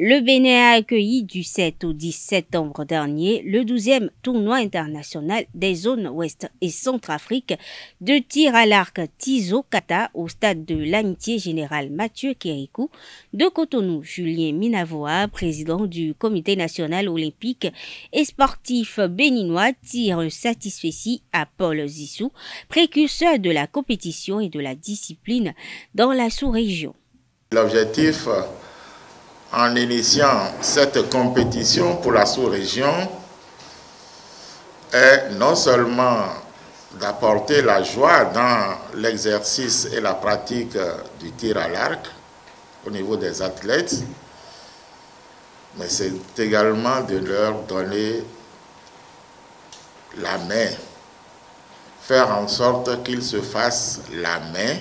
Le Bénin a accueilli du 7 au 10 septembre dernier le 12e tournoi international des zones Ouest et Centrafrique de tir à l'arc Tizo Kata au stade de l'Amitié Générale Mathieu Kérékou de Cotonou. Julien Minavoa, président du Comité national olympique et sportif béninois, tire un satisfecit à Paul Zissou, précurseur de la compétition et de la discipline dans la sous-région. L'objectif en initiant cette compétition pour la sous-région est non seulement d'apporter la joie dans l'exercice et la pratique du tir à l'arc au niveau des athlètes, mais c'est également de leur donner la main, faire en sorte qu'ils se fassent la main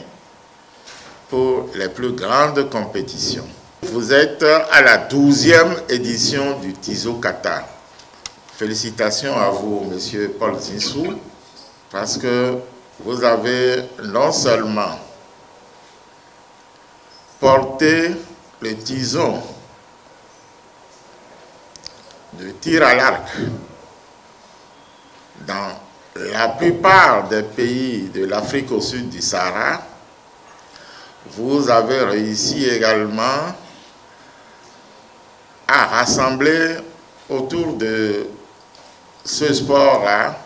pour les plus grandes compétitions. Vous êtes à la 12e édition du Tizo Kata. Félicitations à vous, monsieur Paul Zissou, parce que vous avez non seulement porté le tison de tir à l'arc dans la plupart des pays de l'Afrique au sud du Sahara, vous avez réussi également à rassembler autour de ce sport-là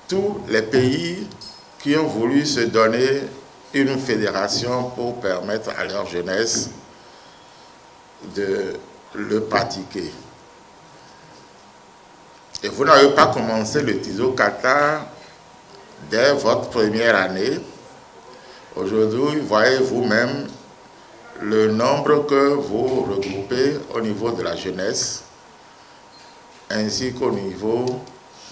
tous les pays qui ont voulu se donner une fédération pour permettre à leur jeunesse de le pratiquer. Et vous n'avez pas commencé le Tizo Kata dès votre première année. Aujourd'hui, voyez vous-même le nombre que vous regroupez au niveau de la jeunesse ainsi qu'au niveau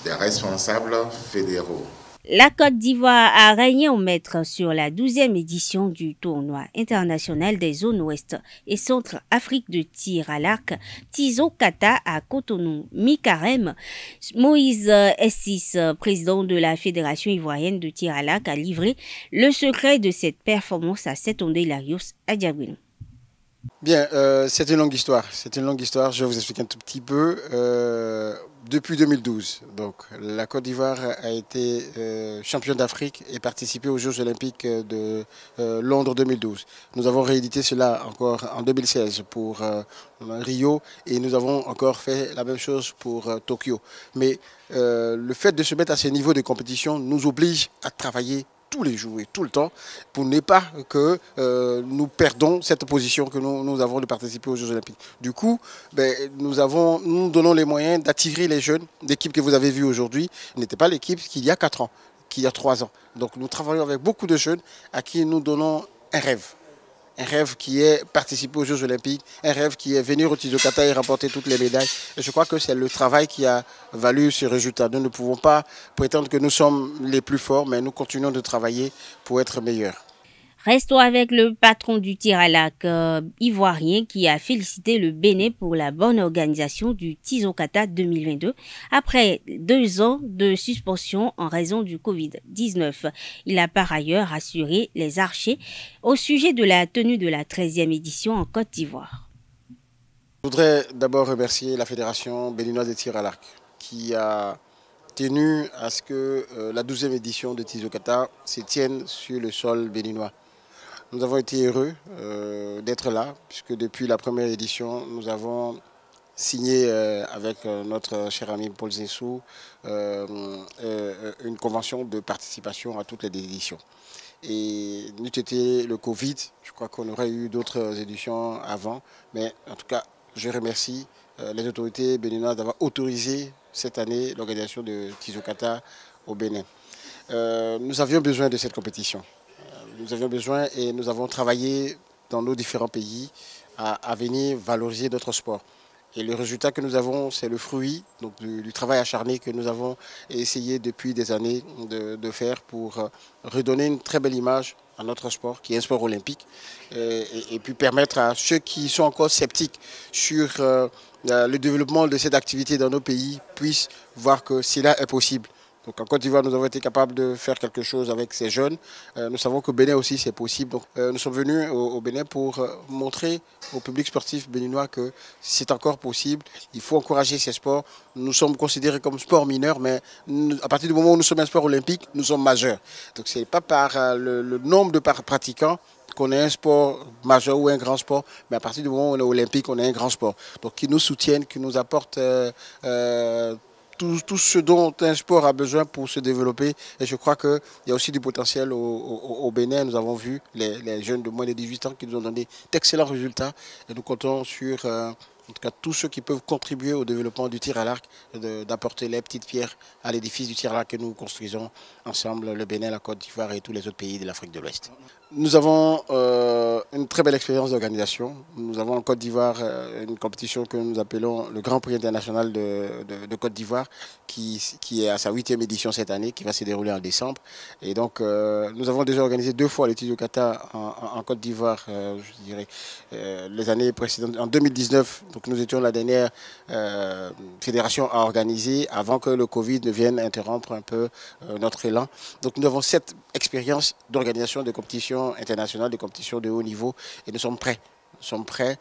des responsables fédéraux. La Côte d'Ivoire a régné en maître sur la 12e édition du tournoi international des zones Ouest et Centre-Afrique de tir à l'arc Tizo Kata à Cotonou. Mi-carême, Moïse Essis, président de la Fédération ivoirienne de tir à l'arc, a livré le secret de cette performance à Setonde Larios à Diaguinou. Bien, c'est une longue histoire. C'est une longue histoire. Je vais vous expliquer un tout petit peu. Depuis 2012, donc, la Côte d'Ivoire a été championne d'Afrique et participé aux Jeux Olympiques de Londres 2012. Nous avons réédité cela encore en 2016 pour Rio et nous avons encore fait la même chose pour Tokyo. Mais le fait de se mettre à ce niveau de compétition nous oblige à travailler tous les jours et tout le temps pour ne pas que nous perdons cette position que nous avons de participer aux Jeux Olympiques. Du coup, nous donnons les moyens d'attirer les jeunes. L'équipe que vous avez vue aujourd'hui n'était pas l'équipe qu'il y a 4 ans, qu'il y a 3 ans. Donc nous travaillons avec beaucoup de jeunes à qui nous donnons un rêve. Un rêve qui est participer aux Jeux Olympiques, un rêve qui est venir au Tizo Kata et remporter toutes les médailles. Et je crois que c'est le travail qui a valu ce résultat. Nous ne pouvons pas prétendre que nous sommes les plus forts, mais nous continuons de travailler pour être meilleurs. Restons avec le patron du tir à l'arc ivoirien qui a félicité le Bénin pour la bonne organisation du Tizo Kata 2022 après 2 ans de suspension en raison du Covid-19. Il a par ailleurs rassuré les archers au sujet de la tenue de la 13e édition en Côte d'Ivoire. Je voudrais d'abord remercier la Fédération béninoise de tir à l'arc qui a tenu à ce que la 12e édition de Tizo Kata se tienne sur le sol béninois. Nous avons été heureux d'être là, puisque depuis la première édition, nous avons signé avec notre cher ami Paul Zissou une convention de participation à toutes les éditions. Et n'eût été le Covid, je crois qu'on aurait eu d'autres éditions avant, mais en tout cas, je remercie les autorités béninoises d'avoir autorisé cette année l'organisation de Tizo Kata au Bénin. Nous avions besoin de cette compétition. Nous avions besoin et nous avons travaillé dans nos différents pays à venir valoriser notre sport. Et le résultat que nous avons, c'est le fruit donc, du travail acharné que nous avons essayé depuis des années de faire pour redonner une très belle image à notre sport, qui est un sport olympique, et puis permettre à ceux qui sont encore sceptiques sur le développement de cette activité dans nos pays puissent voir que cela est possible. Donc en Côte d'Ivoire, nous avons été capables de faire quelque chose avec ces jeunes. Nous savons qu'au Bénin aussi, c'est possible. Donc nous sommes venus au Bénin pour montrer au public sportif béninois que c'est encore possible. Il faut encourager ces sports. Nous sommes considérés comme sport mineur, mais à partir du moment où nous sommes un sport olympique, nous sommes majeurs. Donc ce n'est pas par le nombre de pratiquants qu'on ait un sport majeur ou un grand sport, mais à partir du moment où on est olympique, on est un grand sport. Donc qui nous soutiennent, qui nous apportent tout ce dont un sport a besoin pour se développer. Et je crois qu'il y a aussi du potentiel au Bénin. Nous avons vu les jeunes de moins de 18 ans qui nous ont donné d'excellents résultats. Et nous comptons sur en tout cas tous ceux qui peuvent contribuer au développement du tir à l'arc, d'apporter les petites pierres à l'édifice du tir à l'arc que nous construisons ensemble, le Bénin, la Côte d'Ivoire et tous les autres pays de l'Afrique de l'Ouest. Nous avons une très belle expérience d'organisation. Nous avons en Côte d'Ivoire une compétition que nous appelons le Grand Prix international de Côte d'Ivoire qui est à sa 8e édition cette année, qui va se dérouler en décembre. Et donc nous avons déjà organisé 2 fois l'étude au Kata en Côte d'Ivoire, je dirais, les années précédentes. En 2019, donc nous étions la dernière fédération à organiser avant que le Covid ne vienne interrompre un peu notre élan. Donc nous avons cette expérience d'organisation de compétitions internationales, de compétitions de haut niveau et nous sommes prêts. Nous sommes prêts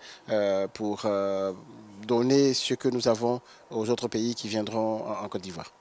pour donner ce que nous avons aux autres pays qui viendront en Côte d'Ivoire.